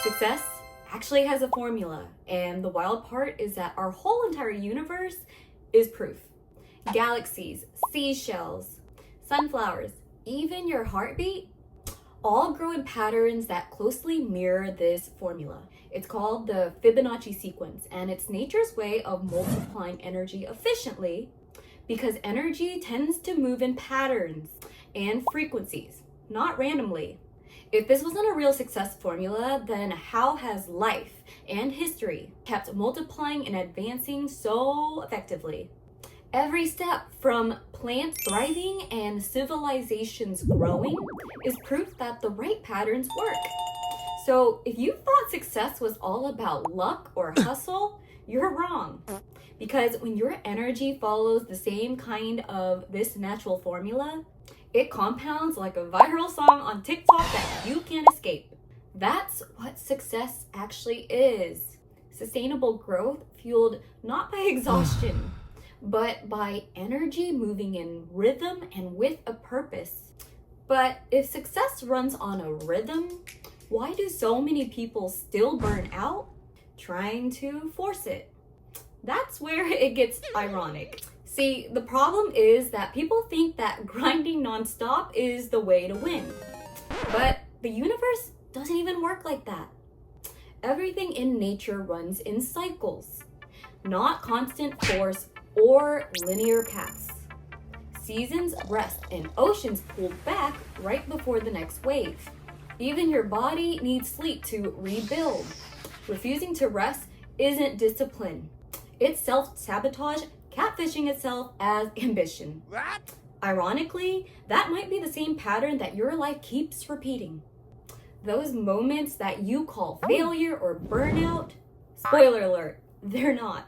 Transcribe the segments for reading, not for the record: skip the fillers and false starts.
Success actually has a formula, and the wild part is that our whole entire universe is proof. Galaxies, seashells, sunflowers, even your heartbeat, all grow in patterns that closely mirror this formula. It's called the Fibonacci sequence, and it's nature's way of multiplying energy efficiently because energy tends to move in patterns and frequencies, not randomly. If this wasn't a real success formula, then how has life and history kept multiplying and advancing so effectively? Every step from plants thriving and civilizations growing is proof that the right patterns work. So if you thought success was all about luck or hustle, you're wrong. Because when your energy follows the same kind of this natural formula, it compounds like a viral song on TikTok that you can't escape. That's what success actually is. Sustainable growth fueled not by exhaustion, but by energy moving in rhythm and with a purpose. But if success runs on a rhythm, why do so many people still burn out trying to force it? That's where it gets ironic. See, the problem is that people think that grinding nonstop is the way to win. But the universe doesn't even work like that. Everything in nature runs in cycles, not constant force or linear paths. Seasons rest and oceans pull back right before the next wave. Even your body needs sleep to rebuild. Refusing to rest isn't discipline. It's self-sabotage, catfishing itself as ambition. What? Ironically, that might be the same pattern that your life keeps repeating. Those moments that you call failure or burnout, spoiler alert, they're not.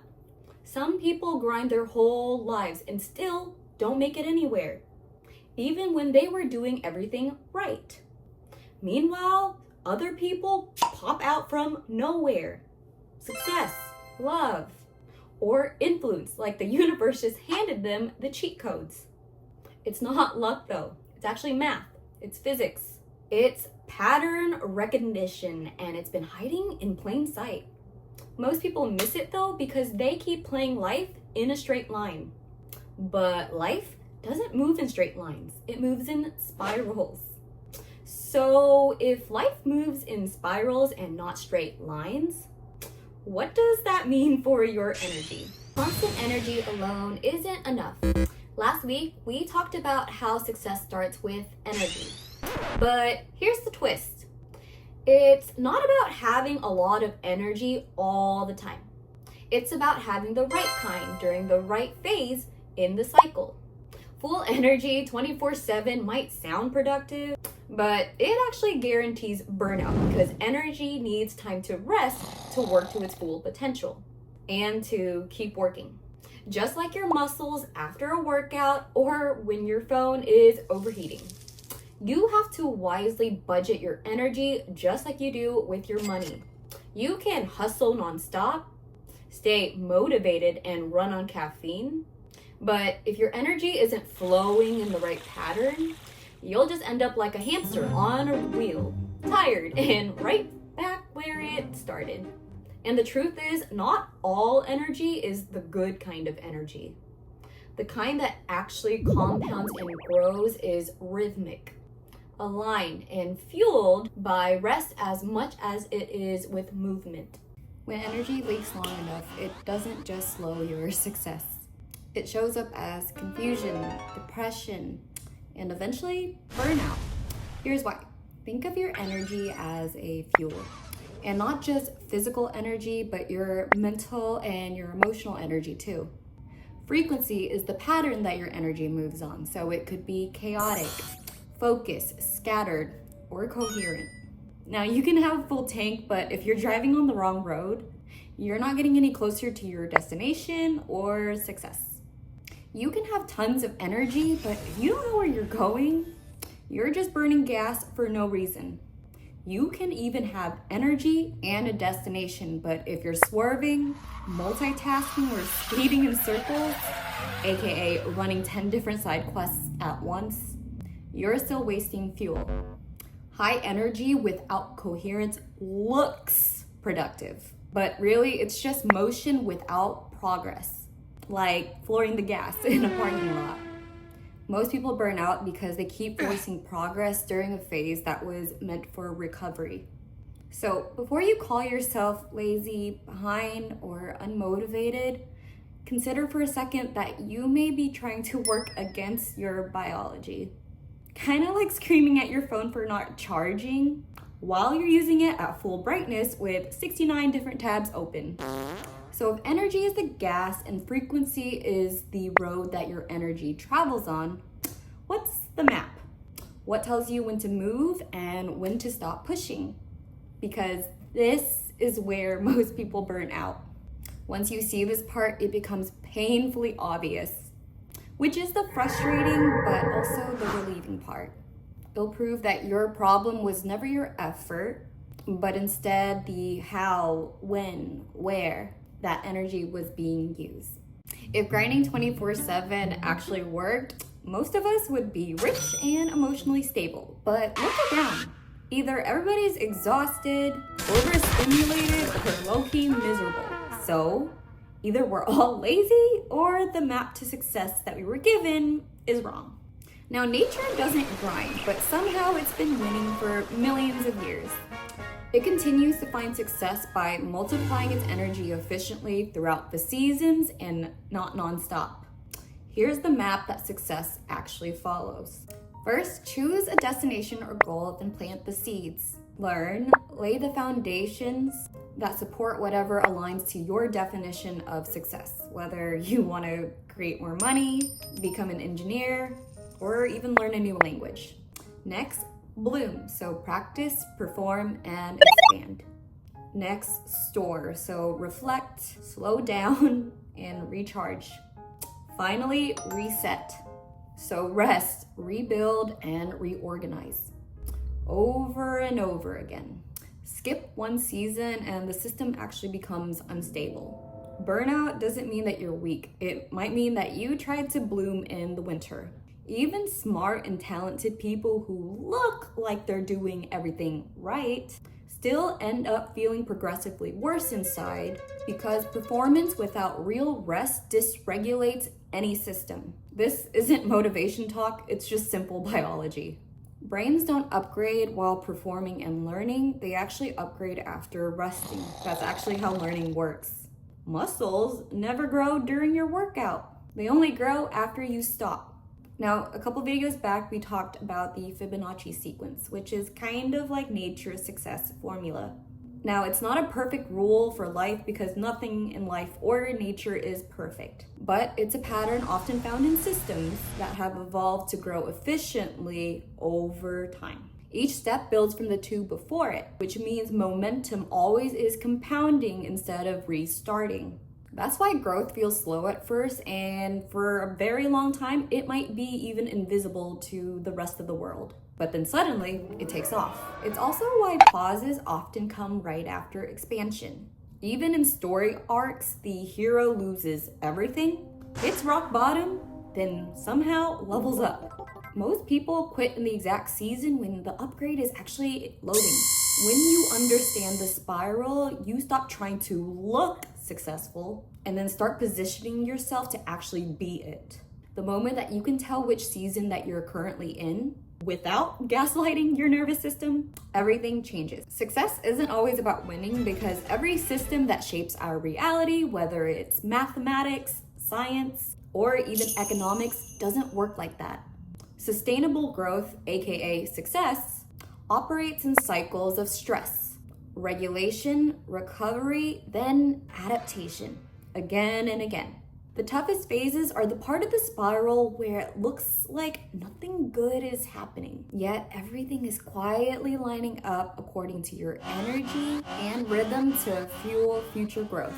Some people grind their whole lives and still don't make it anywhere, even when they were doing everything right. Meanwhile, other people pop out from nowhere. Success, love, or influence, like the universe just handed them the cheat codes. It's not luck though, it's actually math, it's physics, it's pattern recognition, and it's been hiding in plain sight. Most people miss it though because they keep playing life in a straight line. But life doesn't move in straight lines, it moves in spirals. So if life moves in spirals and not straight lines, what does that mean for your energy? Constant energy alone isn't enough. Last week, we talked about how success starts with energy. But here's the twist. It's not about having a lot of energy all the time. It's about having the right kind during the right phase in the cycle. Full energy 24/7 might sound productive, but it actually guarantees burnout because energy needs time to rest to work to its full potential and to keep working. Just like your muscles after a workout or when your phone is overheating. You have to wisely budget your energy just like you do with your money. You can hustle nonstop, stay motivated, and run on caffeine. But if your energy isn't flowing in the right pattern, you'll just end up like a hamster on a wheel, tired and right back where it started. And the truth is, not all energy is the good kind of energy. The kind that actually compounds and grows is rhythmic, aligned, and fueled by rest as much as it is with movement. When energy leaks long enough, it doesn't just slow your success. It shows up as confusion, depression, and eventually burnout. Here's why. Think of your energy as a fuel. And not just physical energy, but your mental and your emotional energy too. Frequency is the pattern that your energy moves on. So it could be chaotic, focused, scattered, or coherent. Now you can have a full tank, but if you're driving on the wrong road, you're not getting any closer to your destination or success. You can have tons of energy, but if you don't know where you're going, you're just burning gas for no reason. You can even have energy and a destination, but if you're swerving, multitasking, or speeding in circles, aka running 10 different side quests at once, you're still wasting fuel. High energy without coherence looks productive, but really it's just motion without progress, like flooring the gas in a parking lot. Most people burn out because they keep forcing progress during a phase that was meant for recovery. So before you call yourself lazy, behind, or unmotivated, consider for a second that you may be trying to work against your biology. Kind of like screaming at your phone for not charging while you're using it at full brightness with 69 different tabs open. So if energy is the gas and frequency is the road that your energy travels on, what's the map? What tells you when to move and when to stop pushing? Because this is where most people burn out. Once you see this part, it becomes painfully obvious, which is the frustrating but also the relieving part. It'll prove that your problem was never your effort, but instead the how, when, where that energy was being used. If grinding 24/7 actually worked, most of us would be rich and emotionally stable. But look around. Either everybody's exhausted, overstimulated, or low-key miserable. So either we're all lazy or the map to success that we were given is wrong. Now, nature doesn't grind, but somehow it's been winning for millions of years. It continues to find success by multiplying its energy efficiently throughout the seasons and not nonstop. Here's the map that success actually follows. First, choose a destination or goal, then plant the seeds. Learn, lay the foundations that support whatever aligns to your definition of success, whether you want to create more money, become an engineer, or even learn a new language. Next, bloom, so practice, perform, and expand. Next, store, so reflect, slow down, and recharge. Finally, reset, so rest, rebuild, and reorganize. Over and over again. Skip one season and the system actually becomes unstable. Burnout doesn't mean that you're weak. It might mean that you tried to bloom in the winter. Even smart and talented people who look like they're doing everything right still end up feeling progressively worse inside because performance without real rest dysregulates any system. This isn't motivation talk, it's just simple biology. Brains don't upgrade while performing and learning, they actually upgrade after resting. That's actually how learning works. Muscles never grow during your workout. They only grow after you stop. Now, a couple videos back, we talked about the Fibonacci sequence, which is kind of like nature's success formula. Now, it's not a perfect rule for life because nothing in life or nature is perfect, but it's a pattern often found in systems that have evolved to grow efficiently over time. Each step builds from the two before it, which means momentum always is compounding instead of restarting. That's why growth feels slow at first, and for a very long time, it might be even invisible to the rest of the world. But then suddenly, it takes off. It's also why pauses often come right after expansion. Even in story arcs, the hero loses everything, hits rock bottom, then somehow levels up. Most people quit in the exact season when the upgrade is actually loading. When you understand the spiral, you stop trying to look successful and then start positioning yourself to actually be it. The moment that you can tell which season that you're currently in without gaslighting your nervous system, everything changes. Success isn't always about winning because every system that shapes our reality, whether it's mathematics, science, or even economics, doesn't work like that. Sustainable growth, aka success, operates in cycles of stress, regulation, recovery, then adaptation, again and again. The toughest phases are the part of the spiral where it looks like nothing good is happening, yet everything is quietly lining up according to your energy and rhythm to fuel future growth.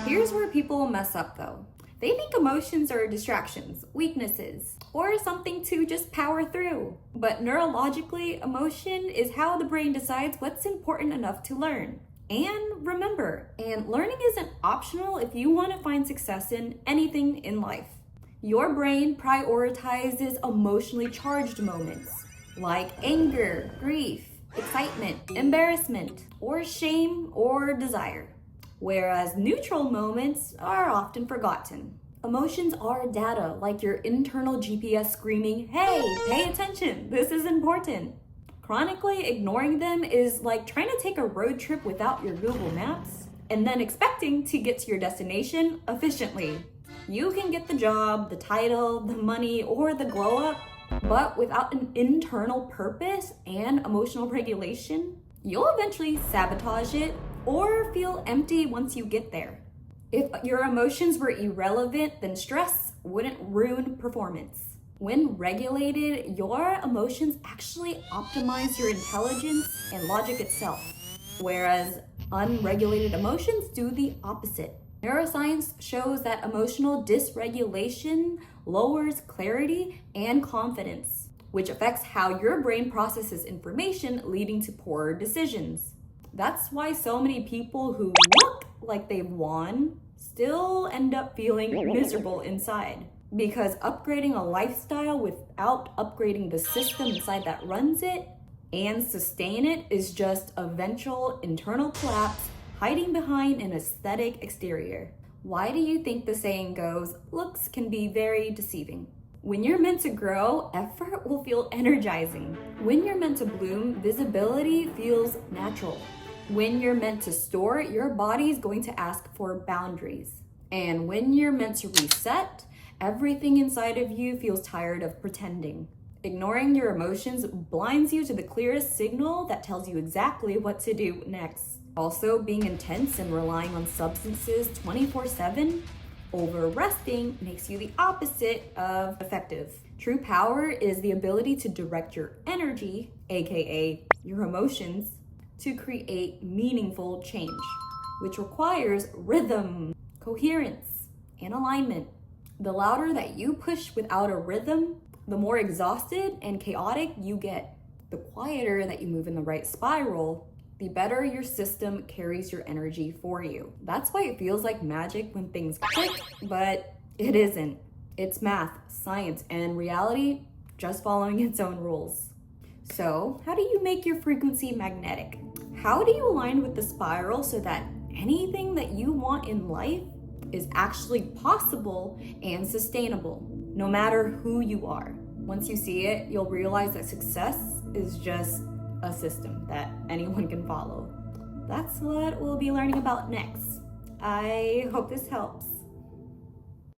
Here's where people mess up though. They think emotions are distractions, weaknesses, or something to just power through. But neurologically, emotion is how the brain decides what's important enough to learn. And remember, learning isn't optional if you want to find success in anything in life. Your brain prioritizes emotionally charged moments like anger, grief, excitement, embarrassment, or shame or desire. Whereas neutral moments are often forgotten. Emotions are data, like your internal GPS screaming, hey, pay attention, this is important. Chronically ignoring them is like trying to take a road trip without your Google Maps and then expecting to get to your destination efficiently. You can get the job, the title, the money, or the glow up, but without an internal purpose and emotional regulation, you'll eventually sabotage it or feel empty once you get there. If your emotions were irrelevant, then stress wouldn't ruin performance. When regulated, your emotions actually optimize your intelligence and logic itself, whereas unregulated emotions do the opposite. Neuroscience shows that emotional dysregulation lowers clarity and confidence, which affects how your brain processes information, leading to poorer decisions. That's why so many people who look like they've won still end up feeling miserable inside. Because upgrading a lifestyle without upgrading the system inside that runs it and sustain it is just eventual internal collapse hiding behind an aesthetic exterior. Why do you think the saying goes, looks can be very deceiving? When you're meant to grow, effort will feel energizing. When you're meant to bloom, visibility feels natural. When you're meant to store, your body's going to ask for boundaries. And when you're meant to reset, everything inside of you feels tired of pretending. Ignoring your emotions blinds you to the clearest signal that tells you exactly what to do next. Also, being intense and relying on substances 24/7 over resting makes you the opposite of effective. True power is the ability to direct your energy, aka your emotions, to create meaningful change, which requires rhythm, coherence, and alignment. The louder that you push without a rhythm, the more exhausted and chaotic you get. The quieter that you move in the right spiral, the better your system carries your energy for you. That's why it feels like magic when things click, but it isn't. It's math, science, and reality just following its own rules. So, how do you make your frequency magnetic? How do you align with the spiral so that anything that you want in life is actually possible and sustainable, no matter who you are? Once you see it, you'll realize that success is just a system that anyone can follow. That's what we'll be learning about next. I hope this helps.